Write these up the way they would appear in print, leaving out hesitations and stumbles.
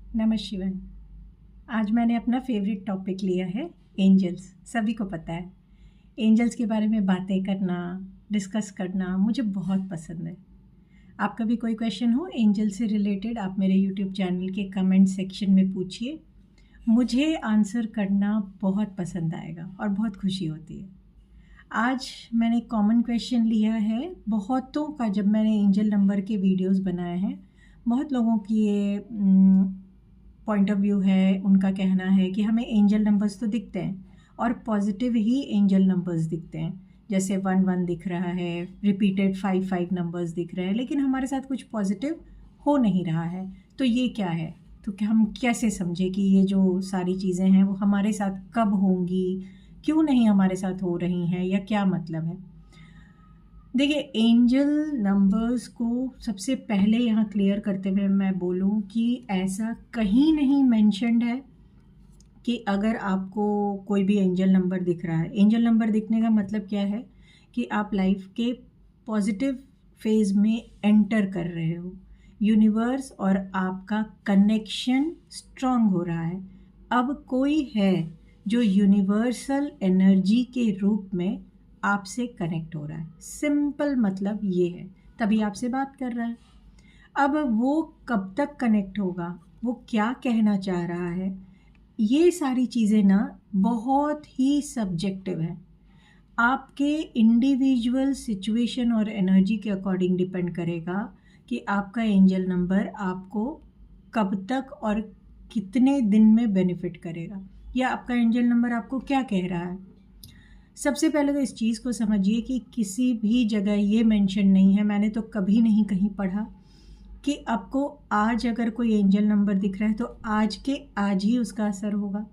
नमः शिवाय। आज मैंने अपना फेवरेट टॉपिक लिया है एंजल्स। सभी को पता है एंजल्स के बारे में बातें करना, डिस्कस करना मुझे बहुत पसंद है। आपका भी कोई क्वेश्चन हो एंजल से रिलेटेड, आप मेरे यूट्यूब चैनल के कमेंट सेक्शन में पूछिए। मुझे आंसर करना बहुत पसंद आएगा और बहुत खुशी होती है। आज मैंने कॉमन क्वेश्चन लिया है बहुतों का। जब मैंने एंजल नंबर के वीडियोस बनाए हैं, बहुत लोगों की ये पॉइंट ऑफ व्यू है, उनका कहना है कि हमें एंजल नंबर्स तो दिखते हैं और पॉजिटिव ही एंजल नंबर्स दिखते हैं। जैसे 1 1 दिख रहा है, रिपीटेड 5 5 नंबर्स दिख रहे हैं, लेकिन हमारे साथ कुछ पॉजिटिव हो नहीं रहा है। तो ये क्या है? तो क्या हम कैसे समझे कि ये जो सारी चीज़ें हैं वो हमारे साथ कब होंगी, क्यों नहीं हमारे साथ हो रही हैं, या क्या मतलब है? देखिए, एंजल नंबर्स को सबसे पहले यहाँ क्लियर करते हुए मैं बोलूँ कि ऐसा कहीं नहीं मेंशन्ड है कि अगर आपको कोई भी एंजल नंबर दिख रहा है, एंजल नंबर दिखने का मतलब क्या है कि आप लाइफ के पॉजिटिव फेज में एंटर कर रहे हो, यूनिवर्स और आपका कनेक्शन स्ट्रांग हो रहा है। अब कोई है जो यूनिवर्सल एनर्जी के रूप में आपसे कनेक्ट हो रहा है। सिंपल मतलब ये है, तभी आपसे बात कर रहा है। अब वो कब तक कनेक्ट होगा, वो क्या कहना चाह रहा है, ये सारी चीज़ें ना बहुत ही सब्जेक्टिव है। आपके इंडिविजुअल सिचुएशन और एनर्जी के अकॉर्डिंग डिपेंड करेगा कि आपका एंजल नंबर आपको कब तक और कितने दिन में बेनिफिट करेगा, या आपका एंजल नंबर आपको क्या कह रहा है। सबसे पहले तो इस चीज़ को समझिए कि किसी भी जगह ये मेंशन नहीं है, मैंने तो कभी नहीं कहीं पढ़ा कि आपको आज अगर कोई एंजल नंबर दिख रहा है तो आज के आज ही उसका असर होगा,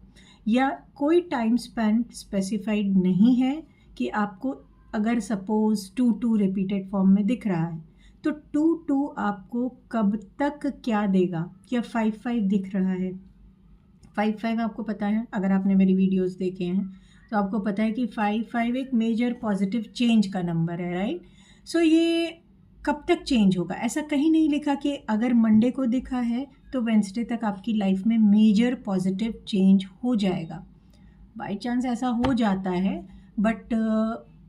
या कोई टाइम स्पैन स्पेसिफाइड नहीं है कि आपको अगर सपोज 2 2 रिपीटेड फॉर्म में दिख रहा है तो 2 2 आपको कब तक क्या देगा, या 5 5 दिख रहा है। 5 5 आपको पता है, अगर आपने मेरी वीडियोस देखे हैं तो आपको पता है कि 5 5 एक मेजर पॉजिटिव चेंज का नंबर है, राइट। सो ये कब तक चेंज होगा, ऐसा कहीं नहीं लिखा कि अगर मंडे को दिखा है तो वेंसडे तक आपकी लाइफ में मेजर पॉजिटिव चेंज हो जाएगा। बाई चांस ऐसा हो जाता है, बट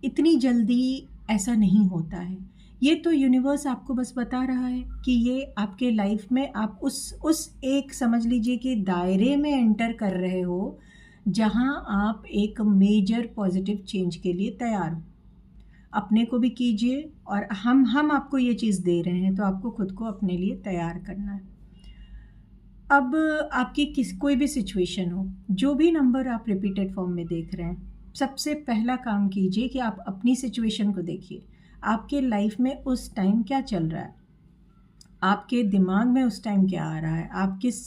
इतनी जल्दी ऐसा नहीं होता है। ये तो यूनिवर्स आपको बस बता रहा है कि ये आपके लाइफ में आप उस एक समझ लीजिए कि दायरे में एंटर कर रहे हो जहां आप एक मेजर पॉजिटिव चेंज के लिए तैयार हो। अपने को भी कीजिए, और हम आपको ये चीज़ दे रहे हैं, तो आपको खुद को अपने लिए तैयार करना है। अब आपकी कोई भी सिचुएशन हो, जो भी नंबर आप रिपीटेड फॉर्म में देख रहे हैं, सबसे पहला काम कीजिए कि आप अपनी सिचुएशन को देखिए। आपके लाइफ में उस टाइम क्या चल रहा है, आपके दिमाग में उस टाइम क्या आ रहा है, आप किस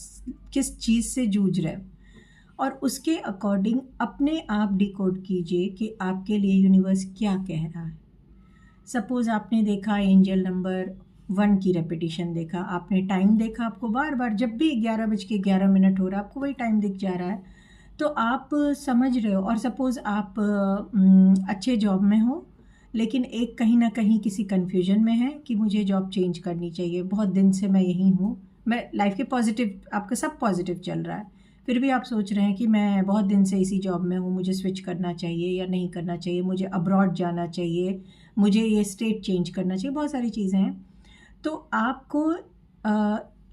किस चीज़ से जूझ रहे हो, और उसके अकॉर्डिंग अपने आप डिकोड कीजिए कि आपके लिए यूनिवर्स क्या कह रहा है। सपोज़ आपने देखा एंजल नंबर 1 की रेपिटेशन देखा, आपने टाइम देखा, आपको बार बार जब भी 11:11 हो रहा है आपको वही टाइम दिख जा रहा है, तो आप समझ रहे हो। और सपोज़ आप अच्छे जॉब में हो, लेकिन एक कहीं ना कहीं किसी कन्फ्यूजन में है कि मुझे जॉब चेंज करनी चाहिए, बहुत दिन से मैं यहीं हूँ, मैं लाइफ के पॉजिटिव, आपका सब पॉजिटिव चल रहा है, फिर भी आप सोच रहे हैं कि मैं बहुत दिन से इसी जॉब में हूँ, मुझे स्विच करना चाहिए या नहीं करना चाहिए, मुझे अब्रॉड जाना चाहिए, मुझे ये स्टेट चेंज करना चाहिए, बहुत सारी चीज़ें हैं। तो आपको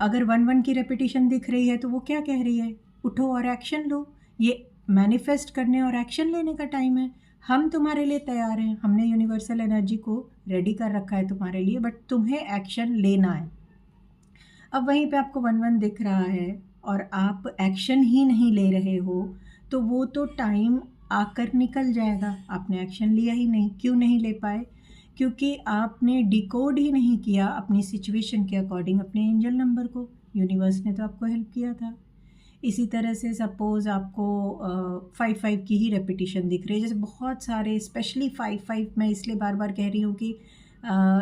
अगर 1 1 की रेपिटेशन दिख रही है तो वो क्या कह रही है, उठो और एक्शन लो। ये मैनिफेस्ट करने और एक्शन लेने का टाइम है। हम तुम्हारे लिए तैयार हैं, हमने यूनिवर्सल एनर्जी को रेडी कर रखा है तुम्हारे लिए, बट तुम्हें एक्शन लेना है। अब वहीं पे आपको 1 1 दिख रहा है और आप एक्शन ही नहीं ले रहे हो, तो वो तो टाइम आकर निकल जाएगा, आपने एक्शन लिया ही नहीं। क्यों नहीं ले पाए? क्योंकि आपने डिकोड ही नहीं किया अपनी सिचुएशन के अकॉर्डिंग अपने एंजल नंबर को। यूनिवर्स ने तो आपको हेल्प किया था। इसी तरह से सपोज़ आपको 5 5 की ही रेपिटेशन दिख रही है, जैसे बहुत सारे, स्पेशली 5 5, मैं इसलिए बार बार कह रही हूँ कि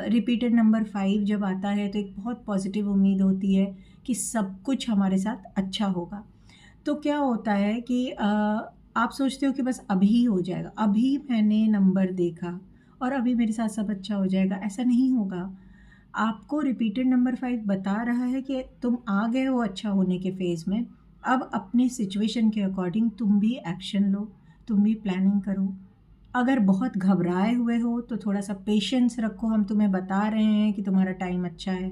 रिपीटेड नंबर 5 जब आता है तो एक बहुत पॉजिटिव उम्मीद होती है कि सब कुछ हमारे साथ अच्छा होगा। तो क्या होता है कि आप सोचते हो कि बस अभी हो जाएगा, अभी मैंने नंबर देखा और अभी मेरे साथ सब अच्छा हो जाएगा, ऐसा नहीं होगा। आपको रिपीटेड नंबर 5 बता रहा है कि तुम आ गए हो अच्छा होने के फेज़ में। अब अपने सिचुएशन के अकॉर्डिंग तुम भी एक्शन लो, तुम भी प्लानिंग करो। अगर बहुत घबराए हुए हो तो थोड़ा सा पेशेंस रखो, हम तुम्हें बता रहे हैं कि तुम्हारा टाइम अच्छा है।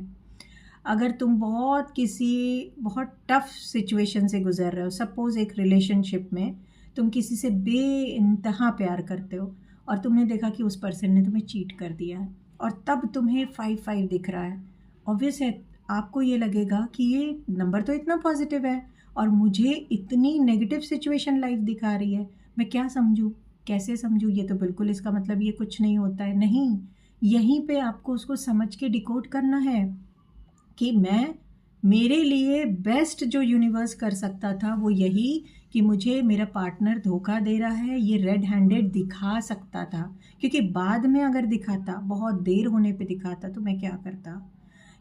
अगर तुम बहुत टफ सिचुएशन से गुजर रहे हो, सपोज़ एक रिलेशनशिप में तुम किसी से बेइंतहा प्यार करते हो और तुमने देखा कि उस पर्सन ने तुम्हें चीट कर दिया है और तब तुम्हें 5-5 दिख रहा है, ऑब्वियस है आपको ये लगेगा कि ये नंबर तो इतना पॉजिटिव है और मुझे इतनी नेगेटिव सिचुएशन लाइफ दिखा रही है, मैं क्या समझूं, कैसे समझूं, ये तो बिल्कुल इसका मतलब ये कुछ नहीं होता है। नहीं, यहीं पे आपको उसको समझ के डिकोड करना है कि मेरे लिए बेस्ट जो यूनिवर्स कर सकता था वो यही कि मुझे मेरा पार्टनर धोखा दे रहा है, ये रेड हैंडेड दिखा सकता था, क्योंकि बाद में अगर दिखाता, बहुत देर होने पे दिखाता तो मैं क्या करता,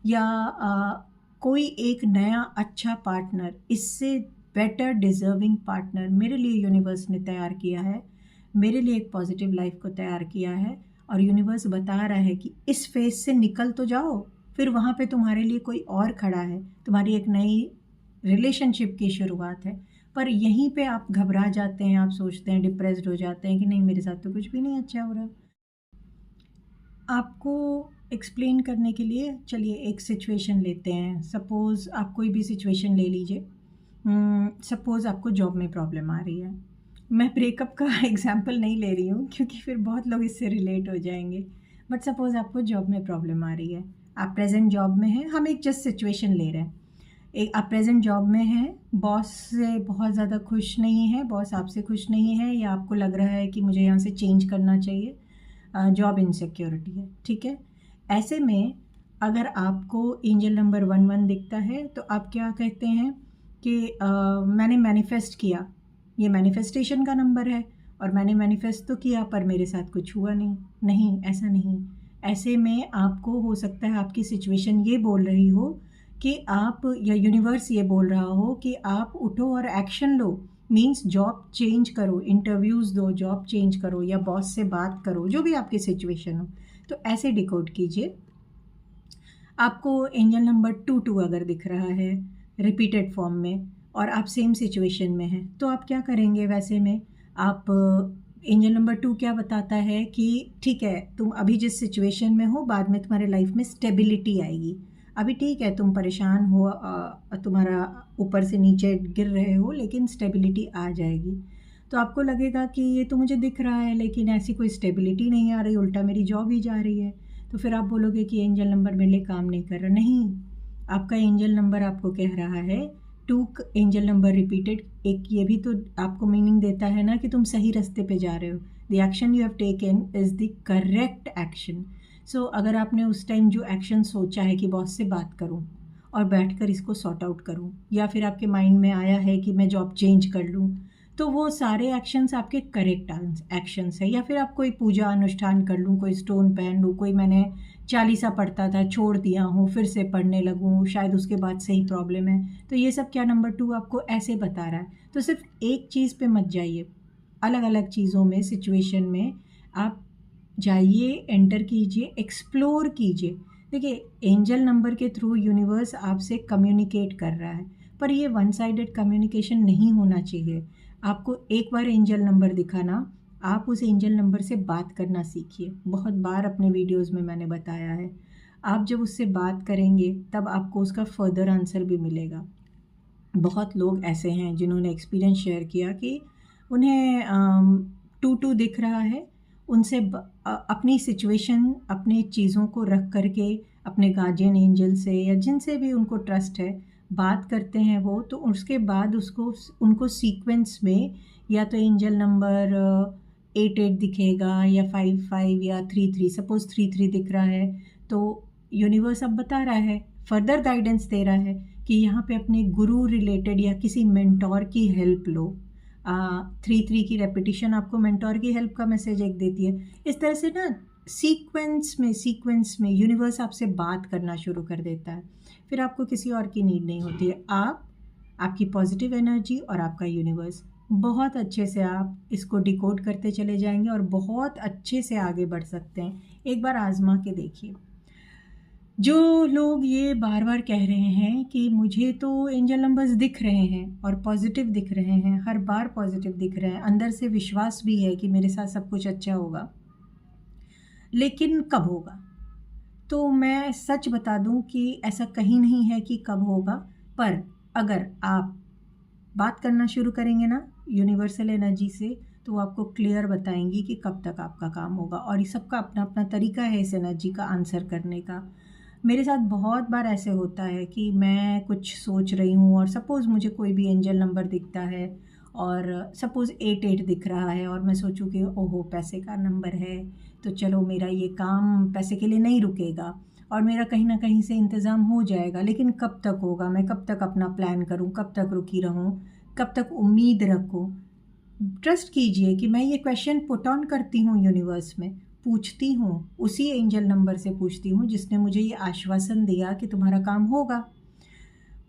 या कोई एक नया अच्छा पार्टनर, इससे बेटर डिज़र्विंग पार्टनर मेरे लिए यूनिवर्स ने तैयार किया है, मेरे लिए एक पॉजिटिव लाइफ को तैयार किया है और यूनिवर्स बता रहा है कि इस फेज से निकल तो जाओ, फिर वहाँ पे तुम्हारे लिए कोई और खड़ा है, तुम्हारी एक नई रिलेशनशिप की शुरुआत है। पर यहीं पे आप घबरा जाते हैं, आप सोचते हैं, डिप्रेस्ड हो जाते हैं कि नहीं मेरे साथ तो कुछ भी नहीं अच्छा हो रहा। आपको एक्सप्लेन करने के लिए चलिए एक सिचुएशन लेते हैं। सपोज़ आप कोई भी सिचुएशन ले लीजिए। सपोज़ आपको जॉब में प्रॉब्लम आ रही है। मैं ब्रेकअप का एग्जांपल नहीं ले रही हूँ क्योंकि फिर बहुत लोग इससे रिलेट हो जाएंगे, बट सपोज़ आपको जॉब में प्रॉब्लम आ रही है, आप प्रेजेंट जॉब में हैं, हम एक जस्ट सिचुएशन ले रहे हैं। एक आप प्रेजेंट जॉब में हैं, बॉस से बहुत ज़्यादा खुश नहीं है, बॉस आपसे खुश नहीं है, या आपको लग रहा है कि मुझे यहाँ से चेंज करना चाहिए, जॉब इनसिक्योरिटी है, ठीक है। ऐसे में अगर आपको एंजल नंबर 11 दिखता है तो आप क्या कहते हैं कि मैंने मैनिफेस्ट किया, ये मैनिफेस्टेशन का नंबर है और मैंने मैनिफेस्ट तो किया पर मेरे साथ कुछ हुआ नहीं। नहीं, ऐसा नहीं। ऐसे में आपको हो सकता है आपकी सिचुएशन ये बोल रही हो कि आप, या यूनिवर्स ये बोल रहा हो कि आप उठो और एक्शन लो, मीन्स जॉब चेंज करो, इंटरव्यूज़ दो, जॉब चेंज करो या बॉस से बात करो, जो भी आपकी सिचुएशन हो। तो ऐसे डिकोड कीजिए। आपको एंजल नंबर 22 अगर दिख रहा है रिपीटेड फॉर्म में और आप सेम सिचुएशन में हैं तो आप क्या करेंगे, वैसे में आप एंजल नंबर 2 क्या बताता है कि ठीक है, तुम अभी जिस सिचुएशन में हो बाद में तुम्हारे लाइफ में स्टेबिलिटी आएगी। अभी ठीक है, तुम परेशान हो, तुम्हारा ऊपर से नीचे गिर रहे हो, लेकिन स्टेबिलिटी आ जाएगी। तो आपको लगेगा कि ये तो मुझे दिख रहा है लेकिन ऐसी कोई स्टेबिलिटी नहीं आ रही, उल्टा मेरी जॉब ही जा रही है। तो फिर आप बोलोगे कि एंजल नंबर मेरे लिए काम नहीं कर रहा। नहीं, आपका एंजल नंबर आपको कह रहा है 2 एंजल नंबर रिपीटेड, एक ये भी तो आपको मीनिंग देता है ना कि तुम सही रास्ते पे जा रहे हो। The action you have taken is the correct action. So अगर आपने उस टाइम जो एक्शन सोचा है कि बॉस से बात करूं और बैठकर इसको सॉर्ट आउट करूं, या फिर आपके माइंड में आया है कि मैं जॉब चेंज कर लूं, तो वो सारे एक्शंस आपके करेक्ट एक्शंस है। या फिर आप कोई पूजा अनुष्ठान कर लूँ, कोई स्टोन पहन लूँ, कोई मैंने चालीसा पढ़ता था छोड़ दिया हूँ फिर से पढ़ने लगूँ, शायद उसके बाद सही प्रॉब्लम है। तो ये सब क्या नंबर 2 आपको ऐसे बता रहा है। तो सिर्फ एक चीज़ पे मत जाइए, अलग अलग चीज़ों में, सिचुएशन में आप जाइए, एंटर कीजिए, एक्सप्लोर कीजिए। देखिए, एंजल नंबर के थ्रू यूनिवर्स आपसे कम्युनिकेट कर रहा है, पर ये वन साइडेड कम्युनिकेशन नहीं होना चाहिए। आपको एक बार एंजल नंबर दिखा ना, आप उस एंजल नंबर से बात करना सीखिए। बहुत बार अपने वीडियोस में मैंने बताया है, आप जब उससे बात करेंगे तब आपको उसका फर्दर आंसर भी मिलेगा। बहुत लोग ऐसे हैं जिन्होंने एक्सपीरियंस शेयर किया कि उन्हें 2-2 दिख रहा है, उनसे अपनी सिचुएशन, अपनी चीज़ों को रख करके अपने गार्जियन एंजल से या जिनसे भी उनको ट्रस्ट है बात करते हैं वो, तो उसके बाद उनको सीक्वेंस में या तो एंजल नंबर 8-8 दिखेगा या 5-5 या 3-3। सपोज़ 3-3 दिख रहा है तो यूनिवर्स अब बता रहा है, फर्दर गाइडेंस दे रहा है कि यहाँ पे अपने गुरु रिलेटेड या किसी मेंटोर की हेल्प लो। 3-3 की रेपिटेशन आपको मेंटोर की हेल्प का मैसेज एक देती है। इस तरह से ना सीक्वेंस में यूनिवर्स आपसे बात करना शुरू कर देता है, फिर आपको किसी और की नीड नहीं होती है। आपकी पॉजिटिव एनर्जी और आपका यूनिवर्स, बहुत अच्छे से आप इसको डिकोड करते चले जाएंगे और बहुत अच्छे से आगे बढ़ सकते हैं। एक बार आजमा के देखिए। जो लोग ये बार बार कह रहे हैं कि मुझे तो एंजल नंबर्स दिख रहे हैं और पॉजिटिव दिख रहे हैं, हर बार पॉजिटिव दिख रहे हैं, अंदर से विश्वास भी है कि मेरे साथ सब कुछ अच्छा होगा, लेकिन कब होगा? तो मैं सच बता दूं कि ऐसा कहीं नहीं है कि कब होगा, पर अगर आप बात करना शुरू करेंगे ना यूनिवर्सल एनर्जी से, तो वो आपको क्लियर बताएंगी कि कब तक आपका काम होगा। और ये सबका अपना अपना तरीका है इस एनर्जी का आंसर करने का। मेरे साथ बहुत बार ऐसे होता है कि मैं कुछ सोच रही हूँ और सपोज़ मुझे कोई भी एंजल नंबर दिखता है और सपोज़ 88 दिख रहा है और मैं सोचूं कि ओहो पैसे का नंबर है, तो चलो मेरा ये काम पैसे के लिए नहीं रुकेगा और मेरा कहीं ना कहीं से इंतज़ाम हो जाएगा। लेकिन कब तक होगा? मैं कब तक अपना प्लान करूं, कब तक रुकी रहूं, कब तक उम्मीद रखूं? ट्रस्ट कीजिए कि मैं ये क्वेश्चन पुट ऑन करती हूँ यूनिवर्स में, पूछती हूँ, उसी एंजल नंबर से पूछती हूँ जिसने मुझे ये आश्वासन दिया कि तुम्हारा काम होगा।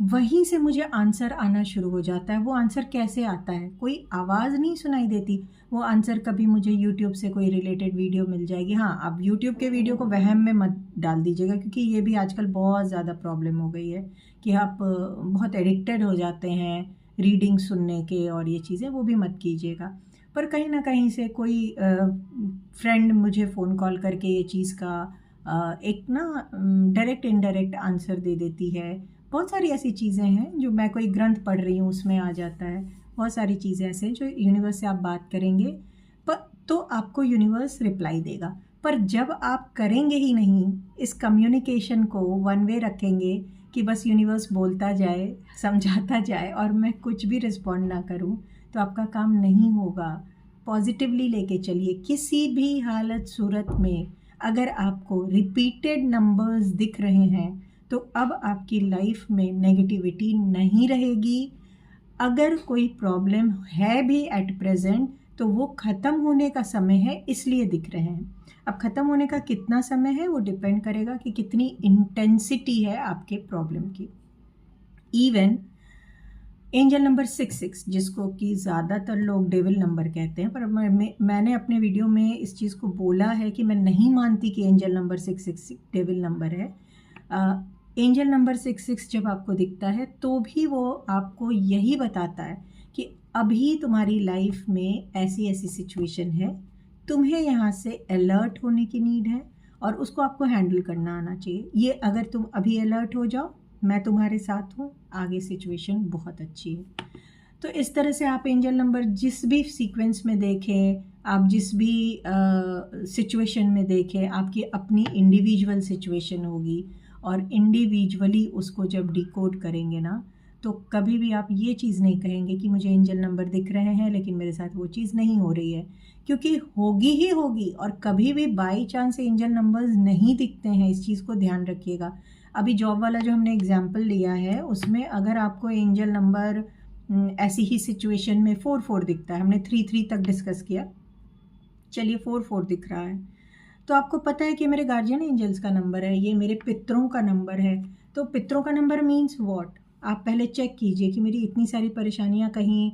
वहीं से मुझे आंसर आना शुरू हो जाता है। वो आंसर कैसे आता है? कोई आवाज़ नहीं सुनाई देती। वो आंसर कभी मुझे यूट्यूब से कोई रिलेटेड वीडियो मिल जाएगी। हाँ, आप यूट्यूब के वीडियो को वहम में मत डाल दीजिएगा, क्योंकि ये भी आजकल बहुत ज़्यादा प्रॉब्लम हो गई है कि आप बहुत एडिक्टेड हो जाते हैं रीडिंग सुनने के, और ये चीज़ें वो भी मत कीजिएगा। पर कहीं ना कहीं से कोई फ्रेंड मुझे फ़ोन कॉल करके ये चीज़ का एक ना डायरेक्ट इनडायरेक्ट आंसर दे देती है। बहुत सारी ऐसी चीज़ें हैं जो मैं कोई ग्रंथ पढ़ रही हूँ उसमें आ जाता है। बहुत सारी चीज़ें ऐसे हैं जो यूनिवर्स से आप बात करेंगे पर तो आपको यूनिवर्स रिप्लाई देगा। पर जब आप करेंगे ही नहीं, इस कम्युनिकेशन को वन वे रखेंगे कि बस यूनिवर्स बोलता जाए, समझाता जाए और मैं कुछ भी रिस्पॉन्ड ना करूँ, तो आपका काम नहीं होगा। पॉजिटिवली लेके चलिए। किसी भी हालत सूरत में अगर आपको रिपीटेड नंबर्स दिख रहे हैं तो अब आपकी लाइफ में नेगेटिविटी नहीं रहेगी। अगर कोई प्रॉब्लम है भी एट प्रेजेंट, तो वो ख़त्म होने का समय है, इसलिए दिख रहे हैं। अब ख़त्म होने का कितना समय है वो डिपेंड करेगा कि कितनी इंटेंसिटी है आपके प्रॉब्लम की। इवन एंजल नंबर 66, जिसको कि ज़्यादातर लोग डेविल नंबर कहते हैं, पर मैंने अपने वीडियो में इस चीज़ को बोला है कि मैं नहीं मानती कि एंजल नंबर 66 डेविल नंबर है। एंजल नंबर 66 जब आपको दिखता है तो भी वो आपको यही बताता है कि अभी तुम्हारी लाइफ में ऐसी ऐसी सिचुएशन है, तुम्हें यहाँ से अलर्ट होने की नीड है और उसको आपको हैंडल करना आना चाहिए। ये अगर तुम अभी अलर्ट हो जाओ, मैं तुम्हारे साथ हूँ, आगे सिचुएशन बहुत अच्छी है। तो इस तरह से आप एंजल नंबर जिस भी सीक्वेंस में देखें, आप जिस भी सिचुएशन में देखें, आपकी अपनी इंडिविजुअल सिचुएशन होगी और इंडिविजुअली उसको जब डिकोड करेंगे ना, तो कभी भी आप ये चीज़ नहीं कहेंगे कि मुझे एंजल नंबर दिख रहे हैं लेकिन मेरे साथ वो चीज़ नहीं हो रही है, क्योंकि होगी ही होगी। और कभी भी बाई चांस एंजल नंबर्स नहीं दिखते हैं, इस चीज़ को ध्यान रखिएगा। अभी जॉब वाला जो हमने एग्जाम्पल लिया है उसमें अगर आपको एंजल नंबर ऐसी ही सिचुएशन में 4 दिखता है, हमने 3 तक डिस्कस किया, चलिए 4 दिख रहा है, तो आपको पता है कि मेरे गार्जियन एंजल्स का नंबर है, ये मेरे पितरों का नंबर है। तो पितरों का नंबर मीन्स व्हाट? आप पहले चेक कीजिए कि मेरी इतनी सारी परेशानियां कहीं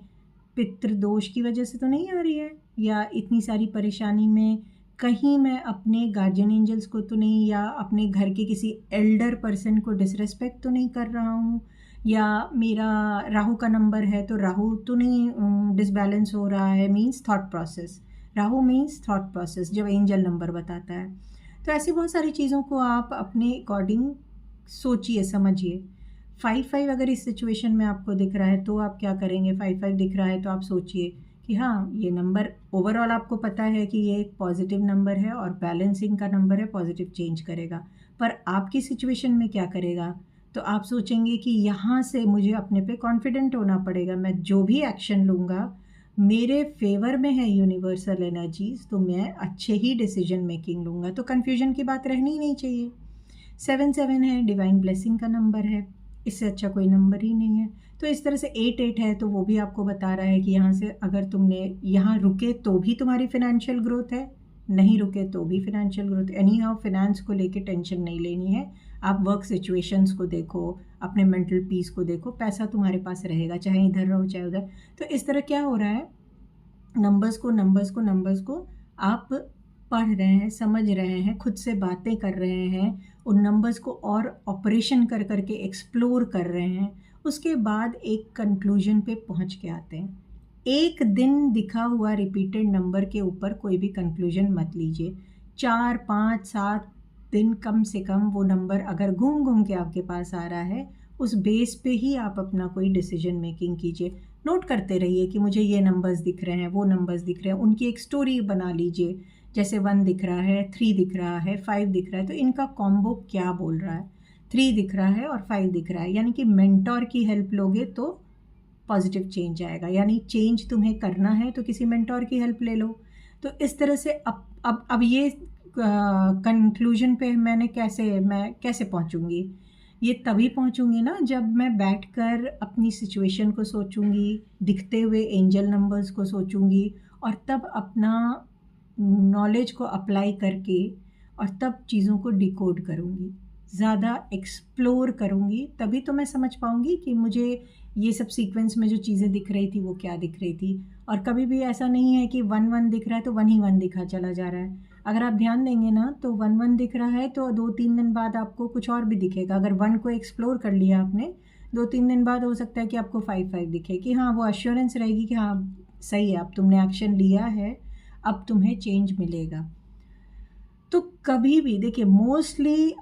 पितृ दोष की वजह से तो नहीं आ रही है, या इतनी सारी परेशानी में कहीं मैं अपने गार्जियन एंजल्स को तो नहीं, या अपने घर के किसी एल्डर पर्सन को डिसरेस्पेक्ट तो नहीं कर रहा हूँ, या मेरा राहु का नंबर है तो राहु तो नहीं डिसबैलेंस हो रहा है। Means thought process, Rahu means thought process जब एंजल नंबर बताता है। तो ऐसी बहुत सारी चीज़ों को आप अपने अकॉर्डिंग सोचिए, समझिए। 5 अगर इस सिचुएशन में आपको दिख रहा है तो आप क्या करेंगे? 5 दिख रहा है तो आप सोचिए कि हाँ, ये नंबर ओवरऑल आपको पता है कि ये एक पॉजिटिव नंबर है और बैलेंसिंग का नंबर है, पॉजिटिव चेंज करेगा। पर आपकी सिचुएशन में क्या करेगा? तो आप सोचेंगे कि यहाँ से मुझे अपने पे कॉन्फिडेंट होना पड़ेगा, मैं जो भी एक्शन लूँगा मेरे फेवर में है यूनिवर्सल एनर्जीज, तो मैं अच्छे ही डिसीजन मेकिंग लूँगा। तो कन्फ्यूजन की बात रहनी ही नहीं चाहिए। 7 है, डिवाइन ब्लेसिंग का नंबर है, इससे अच्छा कोई नंबर ही नहीं है। तो इस तरह से 8 है, तो वो भी आपको बता रहा है कि यहाँ से अगर तुमने यहाँ रुके तो भी तुम्हारी फिनेंशियल ग्रोथ है, नहीं रुके तो भी financial growth. Any how finance को लेके टेंशन नहीं लेनी है। आप वर्क सिचुएशंस को देखो, अपने मेंटल पीस को देखो, पैसा तुम्हारे पास रहेगा, चाहे इधर रहो चाहे उधर। तो इस तरह क्या हो रहा है, नंबर्स को आप पढ़ रहे हैं, समझ रहे हैं, खुद से बातें कर रहे हैं, उन नंबर्स को और ऑपरेशन कर करके एक्सप्लोर कर रहे हैं, उसके बाद एक कंक्लूजन पे पहुंच के आते हैं। एक दिन दिखा हुआ रिपीटेड नंबर के ऊपर कोई भी कंक्लूजन मत लीजिए। 4, 5, 7 दिन कम से कम वो नंबर अगर घूम घूम के आपके पास आ रहा है, उस बेस पे ही आप अपना कोई डिसीजन मेकिंग कीजिए। नोट करते रहिए कि मुझे ये नंबर्स दिख रहे हैं, वो नंबर्स दिख रहे हैं, उनकी एक स्टोरी बना लीजिए। जैसे 1 दिख रहा है, 3 दिख रहा है, 5 दिख रहा है, तो इनका कॉम्बो क्या बोल रहा है। 3 दिख रहा है और 5 दिख रहा है, यानी कि मेंटोर की हेल्प लोगे तो पॉजिटिव चेंज आएगा। यानी चेंज तुम्हें करना है तो किसी मेंटोर की हेल्प ले लो। तो इस तरह से अब ये कंक्लूजन पे मैं कैसे पहुंचूंगी। ये तभी पहुंचूंगी ना जब मैं बैठकर अपनी सिचुएशन को सोचूंगी, दिखते हुए एंजल नंबर्स को सोचूंगी, और तब अपना नॉलेज को अप्लाई करके और तब चीज़ों को डिकोड करूंगी, ज़्यादा एक्सप्लोर करूंगी। तभी तो मैं समझ पाऊंगी कि मुझे ये सब सीक्वेंस में जो चीज़ें दिख रही थी वो क्या दिख रही थी। और कभी भी ऐसा नहीं है कि 1 दिख रहा है तो 1 ही 1 दिखा चला जा रहा है। अगर आप ध्यान देंगे ना तो 1 दिख रहा है तो 2-3 दिन बाद आपको कुछ और भी दिखेगा। अगर 1 को एक्सप्लोर कर लिया आपने, 2-3 दिन बाद हो सकता है कि आपको 5 दिखे, कि हाँ वो अश्योरेंस रहेगी कि हाँ सही है, अब तुमने एक्शन लिया है, अब तुम्हें चेंज मिलेगा। तो कभी भी देखिए, मोस्टली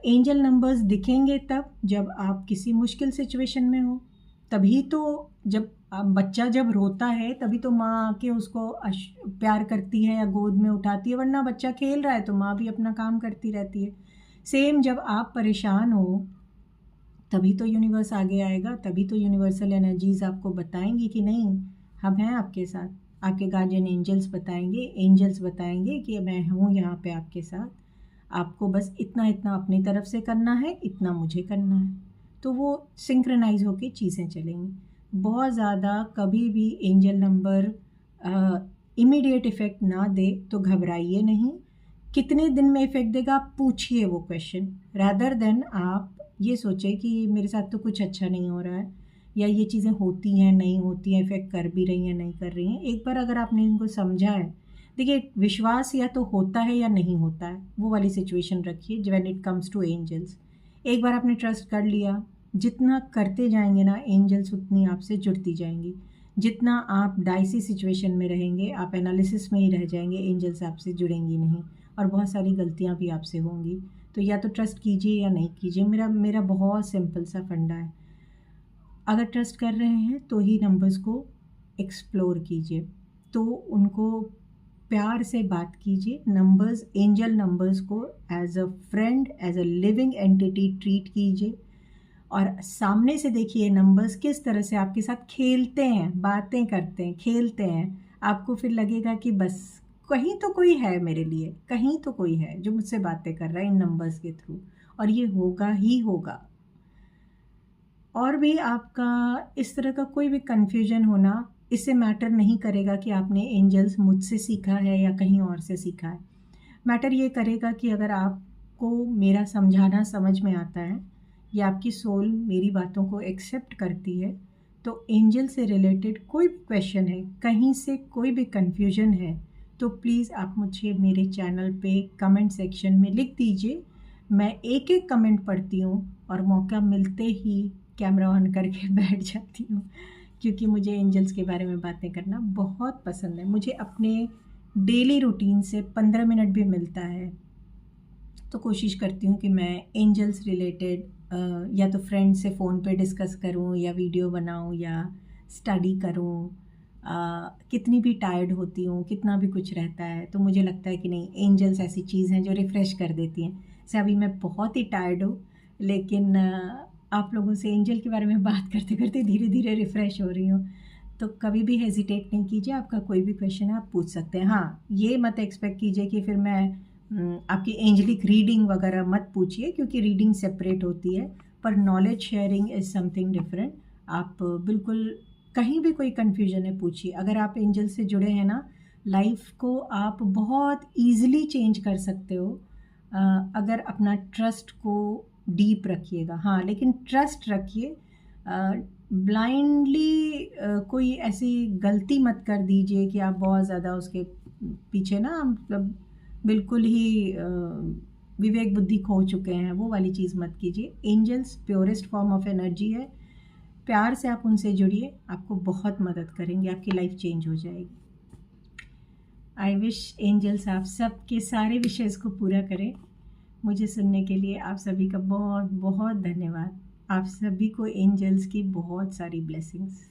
एंजल नंबर्स दिखेंगे तब जब आप किसी मुश्किल सिचुएशन में हो। तभी तो जब बच्चा जब रोता है तभी तो माँ आके उसको प्यार करती है या गोद में उठाती है, वरना बच्चा खेल रहा है तो माँ भी अपना काम करती रहती है। सेम जब आप परेशान हो तभी तो यूनिवर्स आगे आएगा, तभी तो यूनिवर्सल एनर्जीज आपको बताएंगी कि नहीं हम हैं आपके साथ। आपके गार्जियन एंजल्स बताएंगे कि मैं हूँ यहाँ पे आपके साथ, आपको बस इतना इतना अपनी तरफ से करना है, इतना मुझे करना है। तो वो सिंक्रोनाइज होके चीज़ें चलेंगी। बहुत ज़्यादा कभी भी एंजल नंबर इमीडिएट इफ़ेक्ट ना दे तो घबराइए नहीं। कितने दिन में इफ़ेक्ट देगा आप पूछिए वो क्वेश्चन, रादर देन आप ये सोचें कि मेरे साथ तो कुछ अच्छा नहीं हो रहा है, या ये चीज़ें होती हैं नहीं होती हैं, इफ़ेक्ट कर भी रही हैं नहीं कर रही हैं। एक बार अगर आपने इनको समझा है, देखिए विश्वास या तो होता है या नहीं होता है, वो वाली सिचुएशन रखिए when it comes to angels. एक बार आपने ट्रस्ट कर लिया, जितना करते जाएंगे ना एंजल्स उतनी आपसे जुड़ती जाएंगी। जितना आप डाइसी सिचुएशन में रहेंगे, आप एनालिसिस में ही रह जाएंगे, एंजल्स आपसे जुड़ेंगी नहीं और बहुत सारी गलतियां भी आपसे होंगी। तो या तो ट्रस्ट कीजिए या नहीं कीजिए। मेरा बहुत सिंपल सा फंडा है। अगर ट्रस्ट कर रहे हैं तो ही नंबर्स को एक्सप्लोर कीजिए, तो उनको प्यार से बात कीजिए। नंबर्स, एंजल नंबर्स को as a friend, as a living entity treat कीजिए, और सामने से देखिए नंबर्स किस तरह से आपके साथ खेलते हैं, बातें करते हैं, खेलते हैं। आपको फिर लगेगा कि बस कहीं तो कोई है मेरे लिए, कहीं तो कोई है जो मुझसे बातें कर रहा है इन नंबर्स के थ्रू, और ये होगा ही होगा। और भी आपका इस तरह का कोई भी कन्फ्यूजन होना इससे मैटर नहीं करेगा कि आपने एंजल्स मुझसे सीखा है या कहीं और से सीखा है। मैटर ये करेगा कि अगर आपको मेरा समझाना समझ में आता है या आपकी सोल मेरी बातों को एक्सेप्ट करती है, तो एंजल से रिलेटेड कोई भी क्वेश्चन है, कहीं से कोई भी कन्फ्यूजन है, तो प्लीज़ आप मुझे मेरे चैनल पे कमेंट सेक्शन में लिख दीजिए। मैं एक एक कमेंट पढ़ती हूँ और मौका मिलते ही कैमरा ऑन करके बैठ जाती हूँ, क्योंकि मुझे एंजल्स के बारे में बातें करना बहुत पसंद है। मुझे अपने डेली रूटीन से 15 मिनट भी मिलता है तो कोशिश करती हूँ कि मैं एंजल्स रिलेटेड या तो फ्रेंड से फ़ोन पे डिस्कस करूँ, या वीडियो बनाऊँ, या स्टडी करूँ। कितनी भी टायर्ड होती हूँ, कितना भी कुछ रहता है, तो मुझे लगता है कि नहीं, एंजल्स ऐसी चीज़ हैं जो रिफ़्रेश कर देती हैं। जैसे अभी मैं बहुत ही टायर्ड हूँ, लेकिन आप लोगों से एंजल के बारे में बात करते करते धीरे धीरे रिफ़्रेश हो रही हूँ। तो कभी भी हेजिटेट नहीं कीजिए, आपका कोई भी क्वेश्चन है आप पूछ सकते हैं। हाँ, ये मत एक्सपेक्ट कीजिए कि फिर मैं आपकी एंजलिक रीडिंग वगैरह मत पूछिए, क्योंकि रीडिंग सेपरेट होती है, पर knowledge sharing is something different. आप बिल्कुल कहीं भी कोई कन्फ्यूजन है पूछिए। अगर आप एंजल से जुड़े हैं ना, लाइफ को आप बहुत ईजिली चेंज कर सकते हो अगर अपना ट्रस्ट को डीप रखिएगा। हाँ, लेकिन ट्रस्ट रखिए, ब्लाइंडली कोई ऐसी गलती मत कर दीजिए कि आप बहुत ज़्यादा उसके पीछे ना मतलब बिल्कुल ही विवेक बुद्धि खो चुके हैं, वो वाली चीज़ मत कीजिए। Angels purest form of energy है। प्यार से आप उनसे जुड़िए, आपको बहुत मदद करेंगे, आपकी लाइफ चेंज हो जाएगी। आई विश एंजल्स आप सबके सारे विशेज़ को पूरा करें। मुझे सुनने के लिए आप सभी का बहुत बहुत धन्यवाद। आप सभी को एंजल्स की बहुत सारी ब्लेसिंग्स।